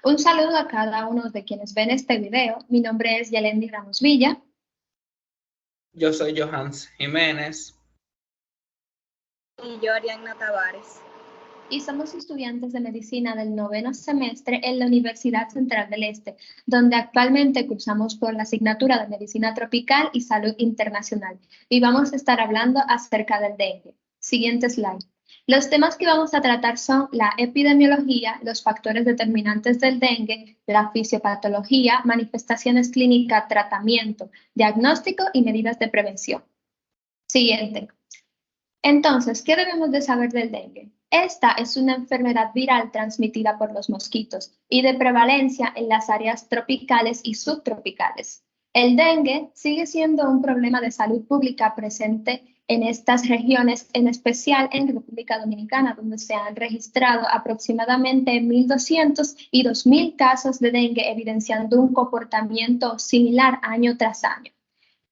Un saludo a cada uno de quienes ven este video. Mi nombre es Yelendi Ramos Villa. Yo soy Johans Jiménez. Y yo, Arianna Tavares. Y somos estudiantes de medicina del 9º semestre en la Universidad Central del Este, donde actualmente cursamos por la asignatura de Medicina Tropical y Salud Internacional. Y vamos a estar hablando acerca del dengue. Siguiente slide. Los temas que vamos a tratar son la epidemiología, los factores determinantes del dengue, la fisiopatología, manifestaciones clínicas, tratamiento, diagnóstico y medidas de prevención. Siguiente. Entonces, ¿qué debemos de saber del dengue? Esta es una enfermedad viral transmitida por los mosquitos y de prevalencia en las áreas tropicales y subtropicales. El dengue sigue siendo un problema de salud pública presente en estas regiones, en especial en República Dominicana, donde se han registrado aproximadamente 1.200 y 2.000 casos de dengue, evidenciando un comportamiento similar año tras año.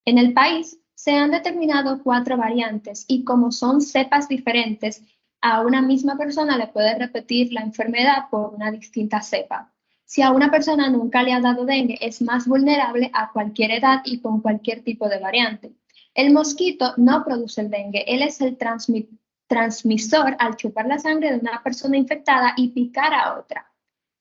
En el país se han determinado 4 variantes y como son cepas diferentes, a una misma persona le puede repetir la enfermedad por una distinta cepa. Si a una persona nunca le ha dado dengue, es más vulnerable a cualquier edad y con cualquier tipo de variante. El mosquito no produce el dengue, él es el transmisor al chupar la sangre de una persona infectada y picar a otra.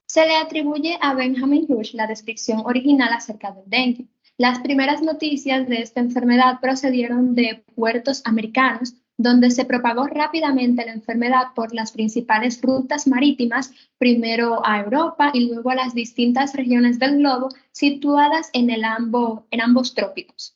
Se le atribuye a Benjamin Rush la descripción original acerca del dengue. Las primeras noticias de esta enfermedad procedieron de puertos americanos, donde se propagó rápidamente la enfermedad por las principales rutas marítimas, primero a Europa y luego a las distintas regiones del globo situadas en ambos trópicos.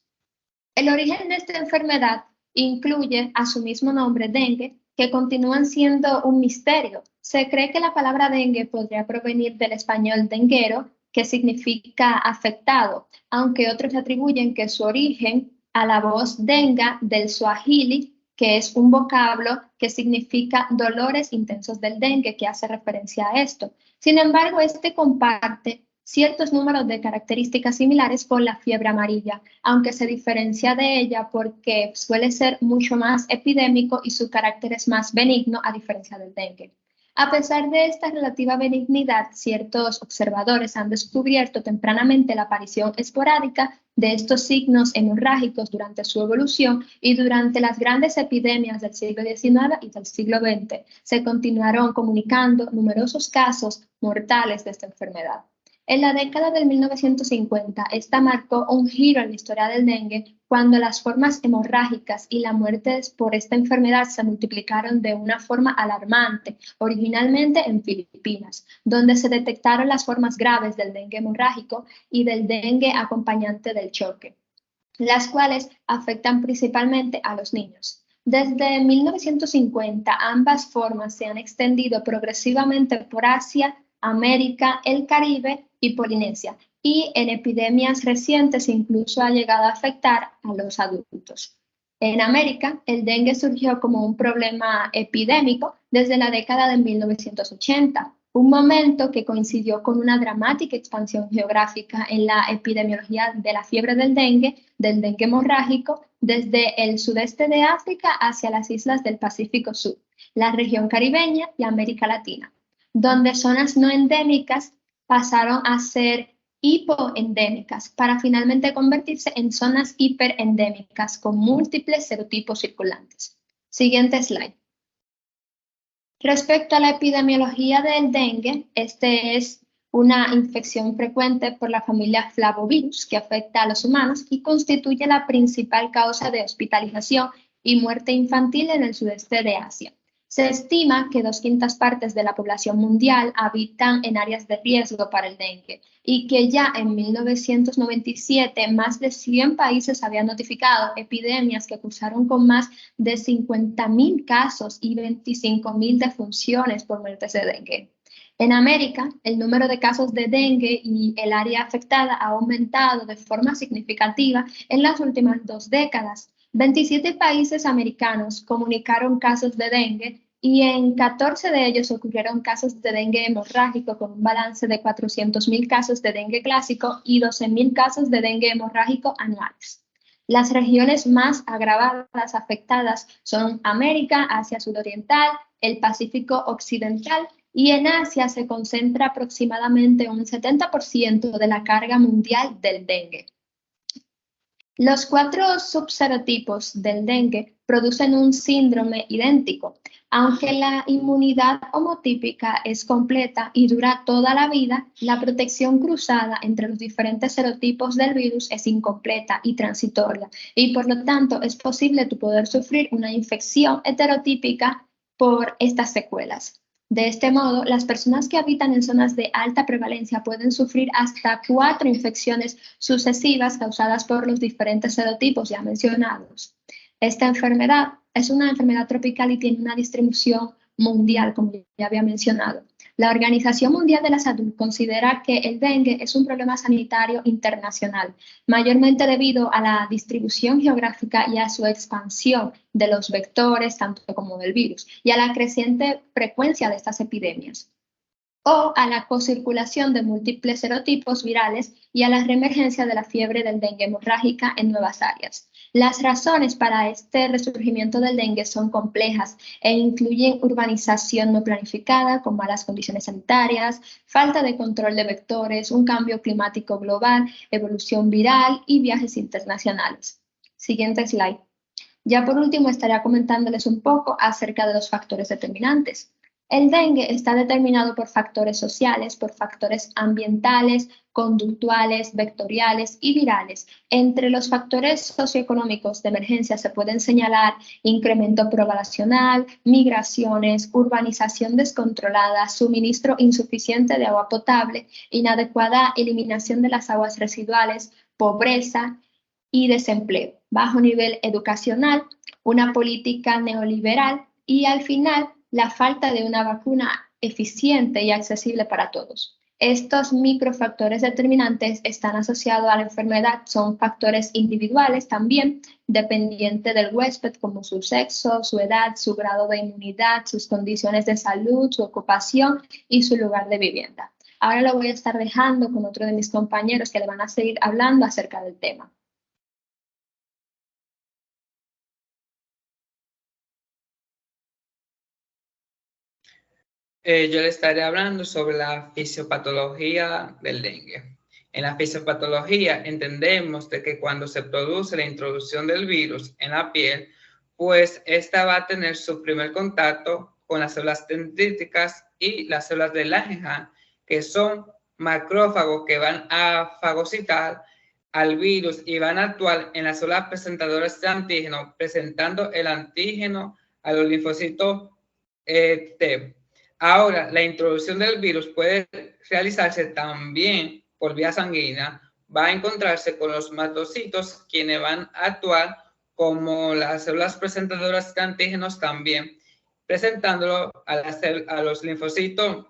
El origen de esta enfermedad incluye a su mismo nombre, dengue, que continúan siendo un misterio. Se cree que la palabra dengue podría provenir del español denguero, que significa afectado, aunque otros atribuyen que su origen a la voz denga del suajili, que es un vocablo que significa dolores intensos del dengue, que hace referencia a esto. Sin embargo, este comparte ciertos números de características similares con la fiebre amarilla, aunque se diferencia de ella porque suele ser mucho más epidémico y su carácter es más benigno a diferencia del dengue. A pesar de esta relativa benignidad, ciertos observadores han descubierto tempranamente la aparición esporádica de estos signos hemorrágicos durante su evolución y durante las grandes epidemias del siglo XIX y del siglo XX se continuaron comunicando numerosos casos mortales de esta enfermedad. En la década del 1950, esta marcó un giro en la historia del dengue cuando las formas hemorrágicas y la muerte por esta enfermedad se multiplicaron de una forma alarmante, originalmente en Filipinas, donde se detectaron las formas graves del dengue hemorrágico y del dengue acompañante del choque, las cuales afectan principalmente a los niños. Desde 1950, ambas formas se han extendido progresivamente por Asia, América, el Caribe y Polinesia, y en epidemias recientes incluso ha llegado a afectar a los adultos. En América, el dengue surgió como un problema epidémico desde la década de 1980, un momento que coincidió con una dramática expansión geográfica en la epidemiología de la fiebre del dengue hemorrágico, desde el sudeste de África hacia las islas del Pacífico Sur, la región caribeña y América Latina, donde zonas no endémicas pasaron a ser hipoendémicas para finalmente convertirse en zonas hiperendémicas con múltiples serotipos circulantes. Siguiente slide. Respecto a la epidemiología del dengue, este es una infección frecuente por la familia Flavivirus que afecta a los humanos y constituye la principal causa de hospitalización y muerte infantil en el sudeste de Asia. Se estima que 2/5 partes de la población mundial habitan en áreas de riesgo para el dengue y que ya en 1997 más de 100 países habían notificado epidemias que cursaron con más de 50.000 casos y 25.000 defunciones por muertes de dengue. En América, el número de casos de dengue y el área afectada ha aumentado de forma significativa en las últimas 2 décadas. 27 países americanos comunicaron casos de dengue y en 14 de ellos ocurrieron casos de dengue hemorrágico con un balance de 400.000 casos de dengue clásico y 12.000 casos de dengue hemorrágico anuales. Las regiones más agravadas afectadas son América, Asia Sudoriental, el Pacífico Occidental y en Asia se concentra aproximadamente un 70% de la carga mundial del dengue. Los 4 subserotipos del dengue producen un síndrome idéntico, aunque la inmunidad homotípica es completa y dura toda la vida. La protección cruzada entre los diferentes serotipos del virus es incompleta y transitoria, y por lo tanto es posible tu poder sufrir una infección heterotípica por estas secuelas. De este modo, las personas que habitan en zonas de alta prevalencia pueden sufrir hasta 4 infecciones sucesivas causadas por los diferentes serotipos ya mencionados. Esta enfermedad es una enfermedad tropical y tiene una distribución mundial, como ya había mencionado. La Organización Mundial de la Salud considera que el dengue es un problema sanitario internacional, mayormente debido a la distribución geográfica y a su expansión de los vectores, tanto como del virus, y a la creciente frecuencia de estas epidemias, o a la cocirculación de múltiples serotipos virales y a la reemergencia de la fiebre del dengue hemorrágica en nuevas áreas. Las razones para este resurgimiento del dengue son complejas e incluyen urbanización no planificada con malas condiciones sanitarias, falta de control de vectores, un cambio climático global, evolución viral y viajes internacionales. Siguiente slide. Ya por último estaré comentándoles un poco acerca de los factores determinantes. El dengue está determinado por factores sociales, por factores ambientales, conductuales, vectoriales y virales. Entre los factores socioeconómicos de emergencia se pueden señalar incremento poblacional, migraciones, urbanización descontrolada, suministro insuficiente de agua potable, inadecuada eliminación de las aguas residuales, pobreza y desempleo, bajo nivel educacional, una política neoliberal y al final la falta de una vacuna eficiente y accesible para todos. Estos microfactores determinantes están asociados a la enfermedad, son factores individuales también, dependiente del huésped como su sexo, su edad, su grado de inmunidad, sus condiciones de salud, su ocupación y su lugar de vivienda. Ahora lo voy a estar dejando con otro de mis compañeros que le van a seguir hablando acerca del tema. Yo le estaré hablando sobre la fisiopatología del dengue. En la fisiopatología entendemos de que cuando se produce la introducción del virus en la piel, pues esta va a tener su primer contacto con las células dendríticas y las células de Langerhans, que son macrófagos que van a fagocitar al virus y van a actuar en las células presentadoras de antígeno, presentando el antígeno a los linfocitos T. Ahora, la introducción del virus puede realizarse también por vía sanguínea. Va a encontrarse con los mastocitos, quienes van a actuar como las células presentadoras de antígenos también, presentándolo a los linfocitos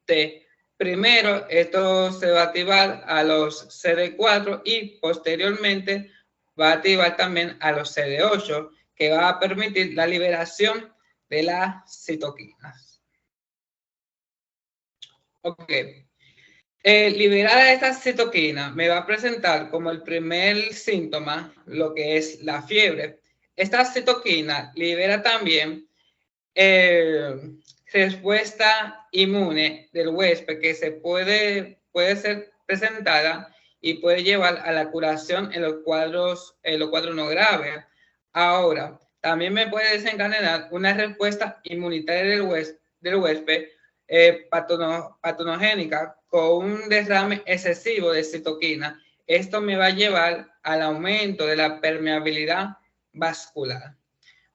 T. Primero, esto se va a activar a los CD4 y posteriormente va a activar también a los CD8, que va a permitir la liberación de las citoquinas. Ok. Liberada esta citoquina me va a presentar como el primer síntoma lo que es la fiebre. Esta citoquina libera también respuesta inmune del huésped que se puede ser presentada y puede llevar a la curación en los cuadros no graves. Ahora, también me puede desencadenar una respuesta inmunitaria del huésped patogénica con un derrame excesivo de citoquina. Esto me va a llevar al aumento de la permeabilidad vascular.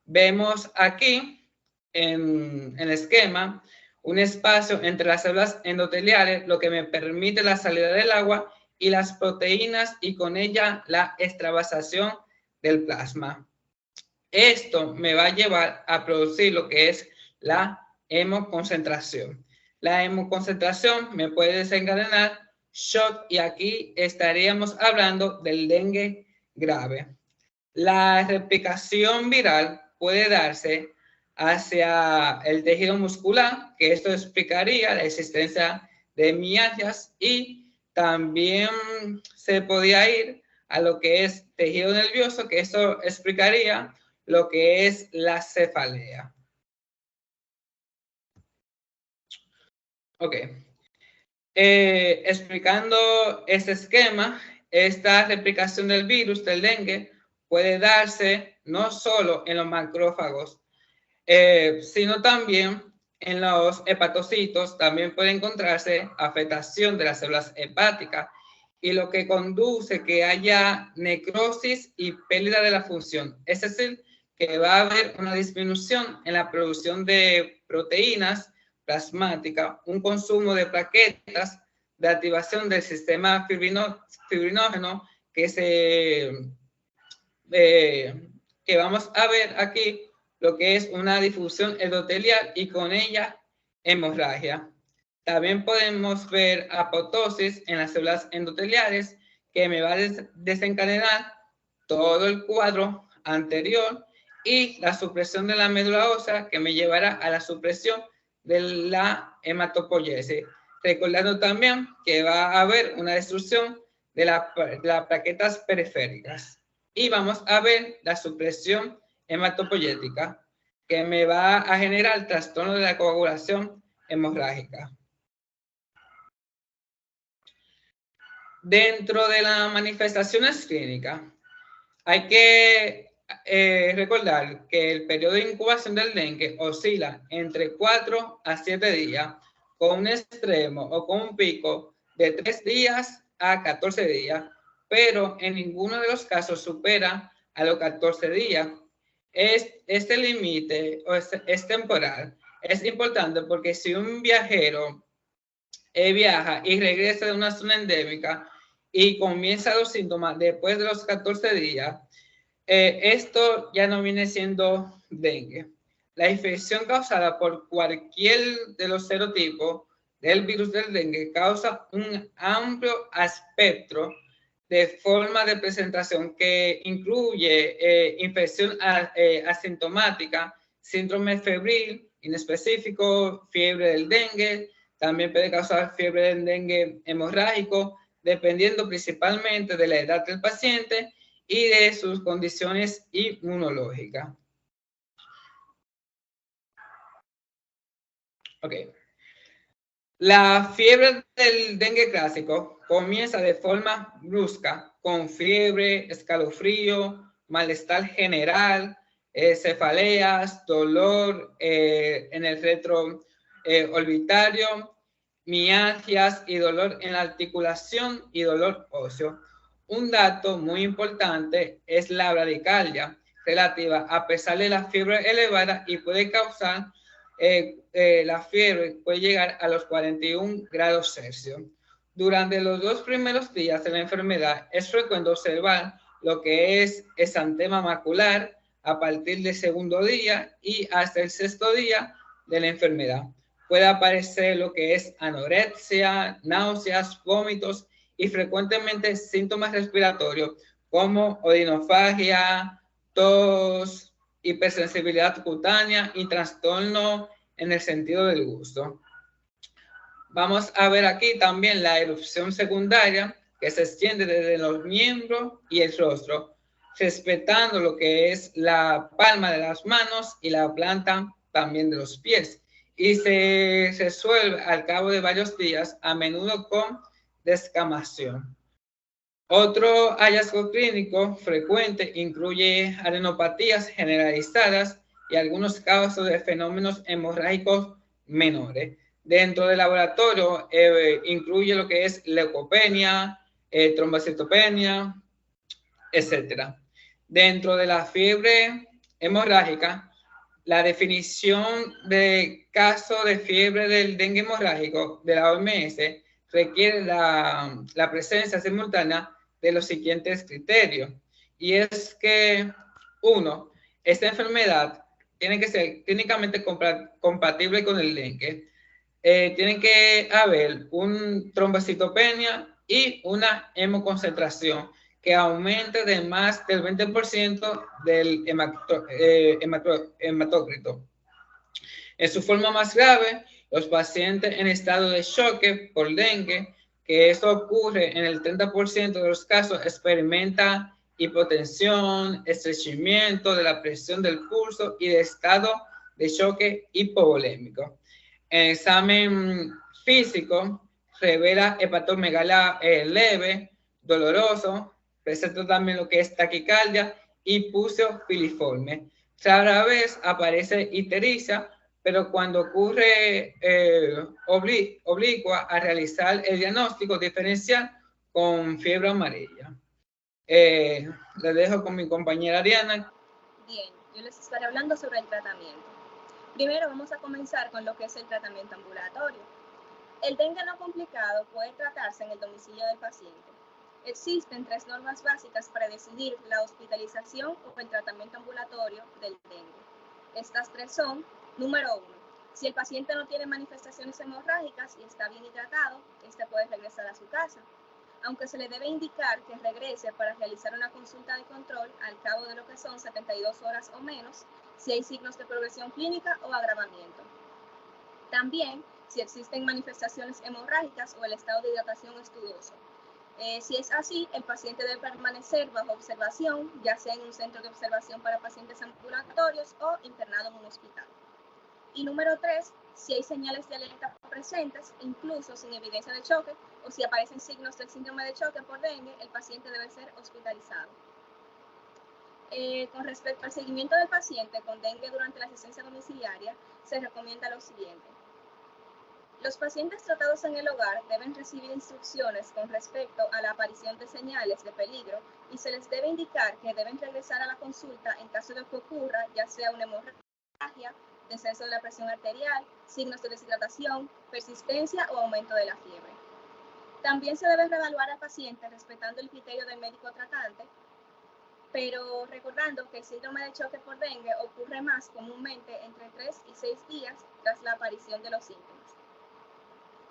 Vemos aquí en el esquema un espacio entre las células endoteliales, lo que me permite la salida del agua y las proteínas y con ella la extravasación del plasma. Esto me va a llevar a producir lo que es la hemoconcentración. La hemoconcentración me puede desencadenar shock y aquí estaríamos hablando del dengue grave. La replicación viral puede darse hacia el tejido muscular, que esto explicaría la existencia de mialgias, y también se podía ir a lo que es tejido nervioso, que esto explicaría lo que es la cefalea. Ok. Explicando este esquema, esta replicación del virus del dengue puede darse no solo en los macrófagos, sino también en los hepatocitos. También puede encontrarse afectación de las células hepáticas, y lo que conduce que haya necrosis y pérdida de la función. Es decir, que va a haber una disminución en la producción de proteínas plasmáticas, un consumo de plaquetas, de activación del sistema fibrinógeno que vamos a ver aquí, lo que es una difusión endotelial y con ella hemorragia. También podemos ver apoptosis en las células endoteliales, que me va a desencadenar todo el cuadro anterior, y la supresión de la médula ósea, que me llevará a la supresión de la hematopoiesis. Recordando también que va a haber una destrucción de las plaquetas periféricas. Y vamos a ver la supresión hematopoyética, que me va a generar trastorno de la coagulación hemorrágica. Dentro de las manifestaciones clínicas, hay que recordar que el periodo de incubación del dengue oscila entre 4 a 7 días, con un extremo o con un pico de 3 días a 14 días, pero en ninguno de los casos supera a los 14 días. Este límite es temporal. Es importante porque si un viajero viaja y regresa de una zona endémica y comienza los síntomas después de los 14 días, esto ya no viene siendo dengue. La infección causada por cualquier de los serotipos del virus del dengue causa un amplio espectro de forma de presentación que incluye infección asintomática, síndrome febril inespecífico, fiebre del dengue. También puede causar fiebre del dengue hemorrágico, dependiendo principalmente de la edad del paciente y de sus condiciones inmunológicas. Ok. La fiebre del dengue clásico comienza de forma brusca, con fiebre, escalofrío, malestar general, cefaleas, dolor en el retro orbitario, mialgias y dolor en la articulación y dolor óseo. Un dato muy importante es la bradicardia relativa, a pesar de la fiebre elevada, y puede causar la fiebre puede llegar a los 41 grados Celsius. Durante los 2 primeros días de la enfermedad es frecuente observar lo que es exantema macular a partir del segundo día y hasta el 6º día de la enfermedad. Puede aparecer lo que es anorexia, náuseas, vómitos y frecuentemente síntomas respiratorios como odinofagia, tos, hipersensibilidad cutánea y trastorno en el sentido del gusto. Vamos a ver aquí también la erupción secundaria, que se extiende desde los miembros y el rostro, respetando lo que es la palma de las manos y la planta también de los pies, y se resuelve al cabo de varios días, a menudo con descamación. Otro hallazgo clínico frecuente incluye adenopatías generalizadas y algunos casos de fenómenos hemorrágicos menores. Dentro del laboratorio incluye lo que es leucopenia, trombocitopenia, etc. Dentro de la fiebre hemorrágica, la definición de caso de fiebre del dengue hemorrágico de la OMS requiere la presencia simultánea de los siguientes criterios. Y es que, 1, esta enfermedad tiene que ser clínicamente compatible con el dengue. Tiene que haber un trombocitopenia y una hemoconcentración que aumente de más del 20% del hematócrito. En su forma más grave, los pacientes en estado de choque por dengue, que esto ocurre en el 30% de los casos, experimenta hipotensión, estreñimiento de la presión del pulso y de estado de choque hipovolémico. En examen físico, revela hepatomegalia leve, doloroso, presenta también lo que es taquicardia y pulso filiforme. Rara vez aparece ictericia, pero cuando ocurre oblicua a realizar el diagnóstico diferencial con fiebre amarilla. Le dejo con mi compañera Ariana. Bien, yo les estaré hablando sobre el tratamiento. Primero vamos a comenzar con lo que es el tratamiento ambulatorio. El dengue no complicado puede tratarse en el domicilio del paciente. Existen 3 normas básicas para decidir la hospitalización o el tratamiento ambulatorio del dengue. Estas 3 son: número 1, si el paciente no tiene manifestaciones hemorrágicas y está bien hidratado, este puede regresar a su casa, aunque se le debe indicar que regrese para realizar una consulta de control al cabo de lo que son 72 horas o menos, si hay signos de progresión clínica o agravamiento. También, si existen manifestaciones hemorrágicas o el estado de hidratación es dudoso. Si es así, el paciente debe permanecer bajo observación, ya sea en un centro de observación para pacientes ambulatorios o internado en un hospital. Y número 3, si hay señales de alerta presentes, incluso sin evidencia de choque, o si aparecen signos del síndrome de choque por dengue, el paciente debe ser hospitalizado. Con respecto al seguimiento del paciente con dengue durante la asistencia domiciliaria, se recomienda lo siguiente. Los pacientes tratados en el hogar deben recibir instrucciones con respecto a la aparición de señales de peligro y se les debe indicar que deben regresar a la consulta en caso de que ocurra ya sea una hemorragia, descenso de la presión arterial, signos de deshidratación, persistencia o aumento de la fiebre. También se debe reevaluar al paciente respetando el criterio del médico tratante, pero recordando que el síndrome de choque por dengue ocurre más comúnmente entre 3 y 6 días tras la aparición de los síntomas.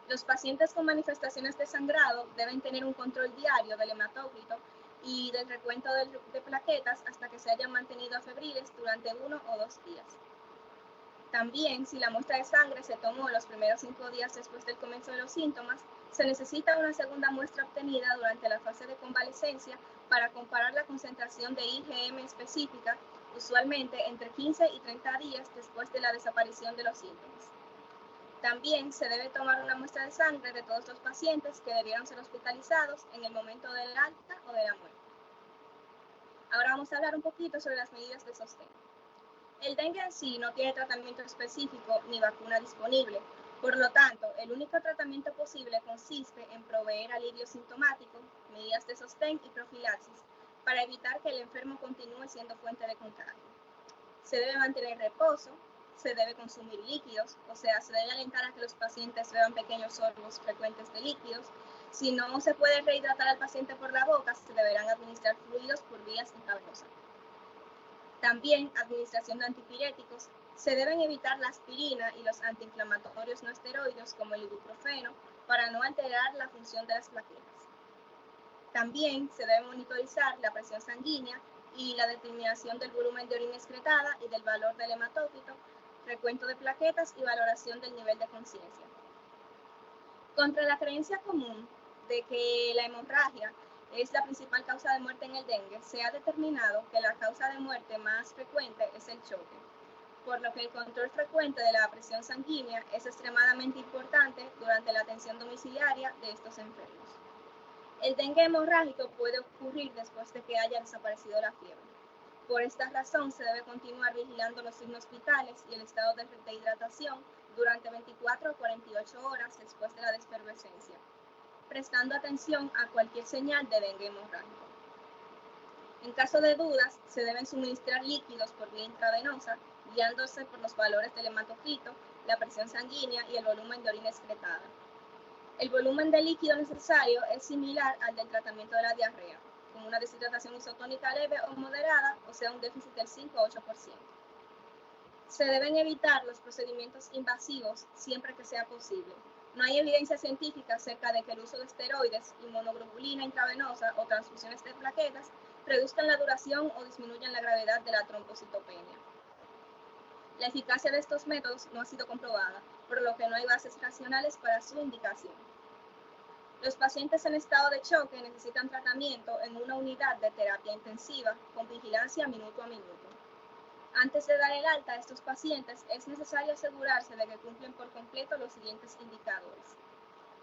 Los pacientes con manifestaciones de sangrado deben tener un control diario del hematócrito y del recuento de plaquetas hasta que se hayan mantenido afebriles durante 1 o 2 días. También, si la muestra de sangre se tomó los primeros 5 días después del comienzo de los síntomas, se necesita una segunda muestra obtenida durante la fase de convalecencia para comparar la concentración de IgM específica, usualmente entre 15 y 30 días después de la desaparición de los síntomas. También se debe tomar una muestra de sangre de todos los pacientes que debieron ser hospitalizados en el momento del alta o de la muerte. Ahora vamos a hablar un poquito sobre las medidas de sostén. El dengue en sí no tiene tratamiento específico ni vacuna disponible, por lo tanto, el único tratamiento posible consiste en proveer alivio sintomático, medidas de sostén y profilaxis para evitar que el enfermo continúe siendo fuente de contagio. Se debe mantener reposo, se debe consumir líquidos, o sea, se debe alentar a que los pacientes beban pequeños sorbos frecuentes de líquidos. Si no se puede rehidratar al paciente por la boca, se deberán administrar fluidos por vías intravenosas. También administración de antipiréticos. Se deben evitar la aspirina y los antiinflamatorios no esteroides como el ibuprofeno para no alterar la función de las plaquetas. También se debe monitorizar la presión sanguínea y la determinación del volumen de orina excretada y del valor del hematócrito, recuento de plaquetas y valoración del nivel de conciencia. Contra la creencia común de que la hemorragia es la principal causa de muerte en el dengue, se ha determinado que la causa de muerte más frecuente es el choque, por lo que el control frecuente de la presión sanguínea es extremadamente importante durante la atención domiciliaria de estos enfermos. El dengue hemorrágico puede ocurrir después de que haya desaparecido la fiebre. Por esta razón, se debe continuar vigilando los signos vitales y el estado de hidratación durante 24 o 48 horas después de la desfervescencia, prestando atención a cualquier señal de dengue hemorrágico. En caso de dudas, se deben suministrar líquidos por vía intravenosa, guiándose por los valores del hematocrito, la presión sanguínea y el volumen de orina excretada. El volumen de líquido necesario es similar al del tratamiento de la diarrea, con una deshidratación isotónica leve o moderada, o sea, un déficit del 5 a 8%. Se deben evitar los procedimientos invasivos siempre que sea posible. No hay evidencia científica acerca de que el uso de esteroides, inmunoglobulina intravenosa o transfusiones de plaquetas reduzcan la duración o disminuyan la gravedad de la trombocitopenia. La eficacia de estos métodos no ha sido comprobada, por lo que no hay bases racionales para su indicación. Los pacientes en estado de choque necesitan tratamiento en una unidad de terapia intensiva con vigilancia minuto a minuto. Antes de dar el alta a estos pacientes, es necesario asegurarse de que cumplen por completo los siguientes indicadores.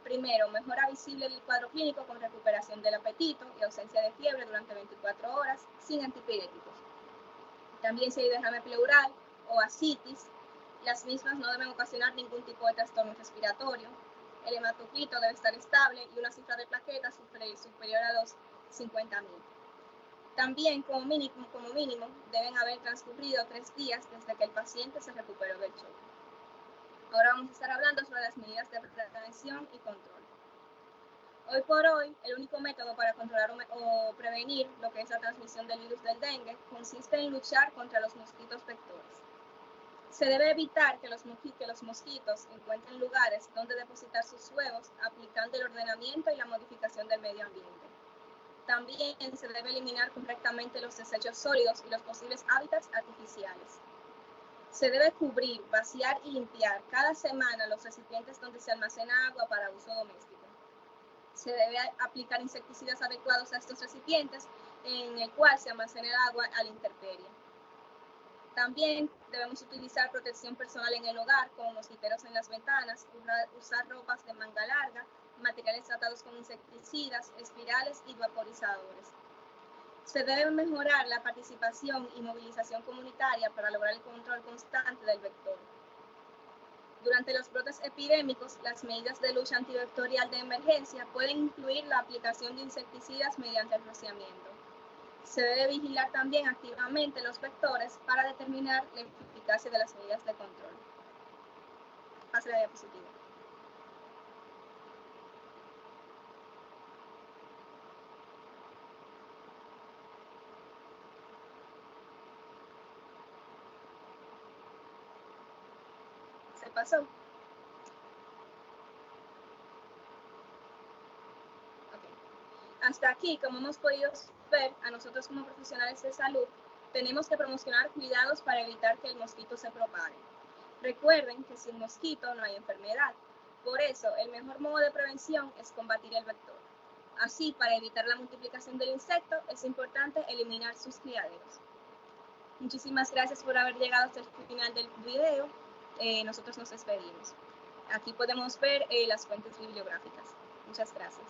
Primero, mejora visible del cuadro clínico con recuperación del apetito y ausencia de fiebre durante 24 horas sin antipiréticos. También si hay derrame pleural o ascitis, las mismas no deben ocasionar ningún tipo de trastorno respiratorio. El hematocrito debe estar estable y una cifra de plaquetas superior a los 50.000. También, como mínimo, deben haber transcurrido 3 días desde que el paciente se recuperó del shock. Ahora vamos a estar hablando sobre las medidas de prevención y control. Hoy por hoy, el único método para controlar o prevenir lo que es la transmisión del virus del dengue consiste en luchar contra los mosquitos vectores. Se debe evitar que los mosquitos encuentren lugares donde depositar sus huevos, aplicando el ordenamiento y la modificación del medio ambiente. También se debe eliminar correctamente los desechos sólidos y los posibles hábitats artificiales. Se debe cubrir, vaciar y limpiar cada semana los recipientes donde se almacena agua para uso doméstico. Se debe aplicar insecticidas adecuados a estos recipientes en el cual se almacena el agua a la intemperie. También debemos utilizar protección personal en el hogar, como mosquiteros en las ventanas, usar ropas de manga larga, materiales tratados con insecticidas, espirales y vaporizadores. Se debe mejorar la participación y movilización comunitaria para lograr el control constante del vector. Durante los brotes epidémicos, las medidas de lucha antivectorial de emergencia pueden incluir la aplicación de insecticidas mediante el rociamiento. Se debe vigilar también activamente los vectores para determinar la eficacia de las medidas de control. Pase la diapositiva. Se pasó. Okay. Hasta aquí, como hemos podido ver, a nosotros como profesionales de salud, tenemos que promocionar cuidados para evitar que el mosquito se propague. Recuerden que sin mosquito no hay enfermedad. Por eso, el mejor modo de prevención es combatir el vector. Así, para evitar la multiplicación del insecto, es importante eliminar sus criaderos. Muchísimas gracias por haber llegado hasta el final del video. Nosotros nos despedimos. Aquí podemos ver las fuentes bibliográficas. Muchas gracias.